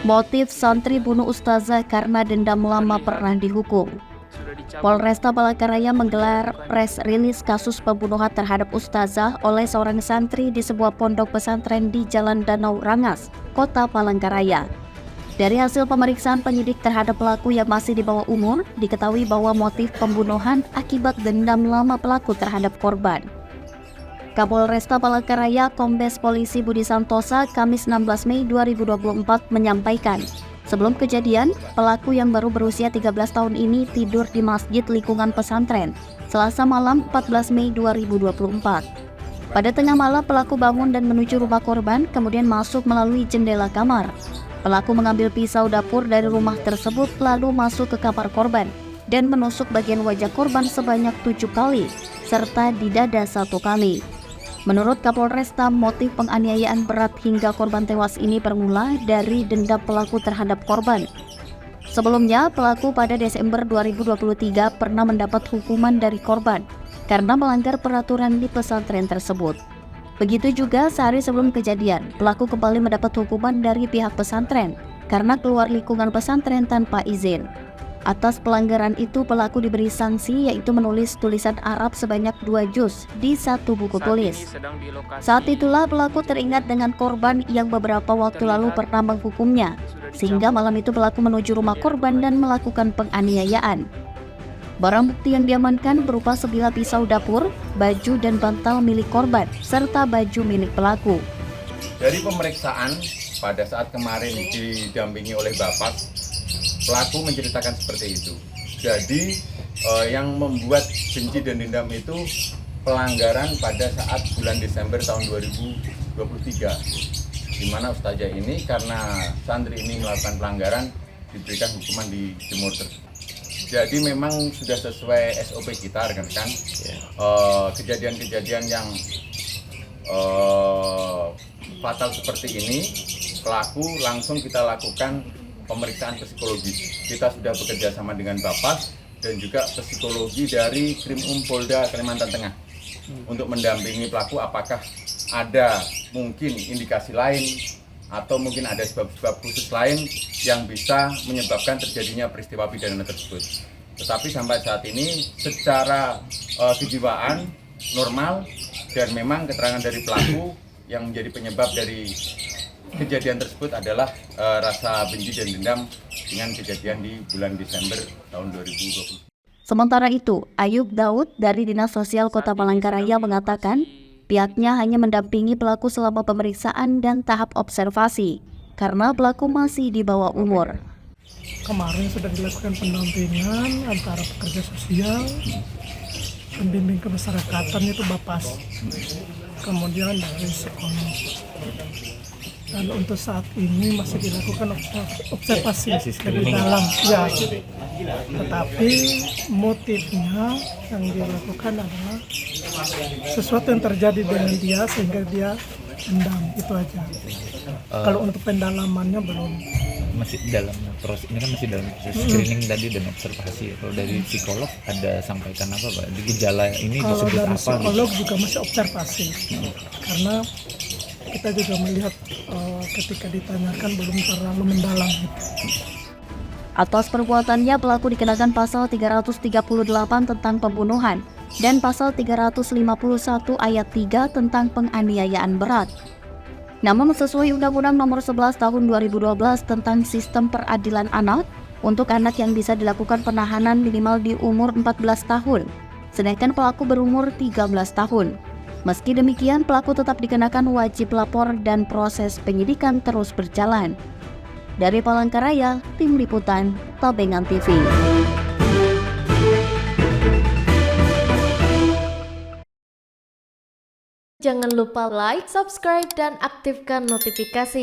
Motif santri bunuh ustazah karena dendam lama pernah dihukum. Polresta Palangkaraya menggelar press rilis kasus pembunuhan terhadap ustazah oleh seorang santri di sebuah pondok pesantren di Jalan Danau Rangas, Kota Palangkaraya. Dari hasil pemeriksaan penyidik terhadap pelaku yang masih di bawah umur, diketahui bahwa motif pembunuhan akibat dendam lama pelaku terhadap korban. Kapolresta Palangkaraya Kombes Polisi Budi Santosa Kamis 16 Mei 2024 menyampaikan, sebelum kejadian, pelaku yang baru berusia 13 tahun ini tidur di masjid lingkungan pesantren Selasa malam 14 Mei 2024. Pada tengah malam pelaku bangun dan menuju rumah korban, kemudian masuk melalui jendela kamar. Pelaku mengambil pisau dapur dari rumah tersebut lalu masuk ke kamar korban dan menusuk bagian wajah korban sebanyak 7 kali, serta di dada 1 kali. Menurut Kapolresta, motif penganiayaan berat hingga korban tewas ini bermula dari dendam pelaku terhadap korban. Sebelumnya, pelaku pada Desember 2023 pernah mendapat hukuman dari korban karena melanggar peraturan di pesantren tersebut. Begitu juga sehari sebelum kejadian, pelaku kembali mendapat hukuman dari pihak pesantren karena keluar lingkungan pesantren tanpa izin. Atas pelanggaran itu, pelaku diberi sanksi yaitu menulis tulisan Arab sebanyak 2 juz di 1 buku tulis. Saat itulah pelaku teringat dengan korban yang beberapa waktu lalu pernah menghukumnya, sehingga malam itu pelaku menuju rumah korban dan melakukan penganiayaan. Barang bukti yang diamankan berupa sebilah pisau dapur, baju dan bantal milik korban, serta baju milik pelaku. Dari pemeriksaan pada saat kemarin didampingi oleh Bapak, pelaku menceritakan seperti itu. Jadi yang membuat benci dan dendam itu pelanggaran pada saat bulan Desember tahun 2023, di mana ustazah ini karena santri ini melakukan pelanggaran diberikan hukuman di jemur tersebut. Jadi memang sudah sesuai SOP kita, rekan-rekan. Kejadian-kejadian yang fatal seperti ini, pelaku langsung kita lakukan pemeriksaan psikologis. Kita sudah bekerja sama dengan Bapas dan juga psikologi dari Krimum Polda Kalimantan Tengah untuk mendampingi pelaku apakah ada mungkin indikasi lain atau mungkin ada sebab-sebab khusus lain yang bisa menyebabkan terjadinya peristiwa pidana tersebut. Tetapi sampai saat ini secara kejiwaan normal dan memang keterangan dari pelaku yang menjadi penyebab dari kejadian tersebut adalah rasa benci dan dendam dengan kejadian di bulan Desember tahun 2020. Sementara itu, Ayub Daud dari Dinas Sosial Kota Palangkaraya mengatakan pihaknya hanya mendampingi pelaku selama pemeriksaan dan tahap observasi karena pelaku masih di bawah umur. Kemarin sudah dilakukan pendampingan antara pekerja sosial, pembimbing kemasyarakatan itu Bapas, kemudian dari sekolah. Dan untuk saat ini masih dilakukan observasi lebih dalam, ya. Tetapi motifnya yang dilakukan adalah sesuatu yang terjadi dengan dia sehingga dia dendam, itu aja. Kalau untuk pendalamannya belum. Masih dalam proses ini kan masih dalam proses screening tadi dan observasi. Kalau dari psikolog ada sampaikan apa Pak? Di gejala ini Kalau disebut dari apa? psikolog juga masih observasi, karena kita juga melihat ketika ditanyakan belum terlalu mendalam gitu. Atas perbuatannya pelaku dikenakan pasal 338 tentang pembunuhan dan pasal 351 ayat 3 tentang penganiayaan berat. Namun sesuai Undang-Undang Nomor 11 Tahun 2012 tentang Sistem Peradilan Anak, untuk anak yang bisa dilakukan penahanan minimal di umur 14 tahun, sedangkan pelaku berumur 13 tahun. Meski demikian, pelaku tetap dikenakan wajib lapor dan proses penyidikan terus berjalan. Dari Palangkaraya, Tim Liputan, Tabengan TV. Jangan lupa like, subscribe, dan aktifkan notifikasi.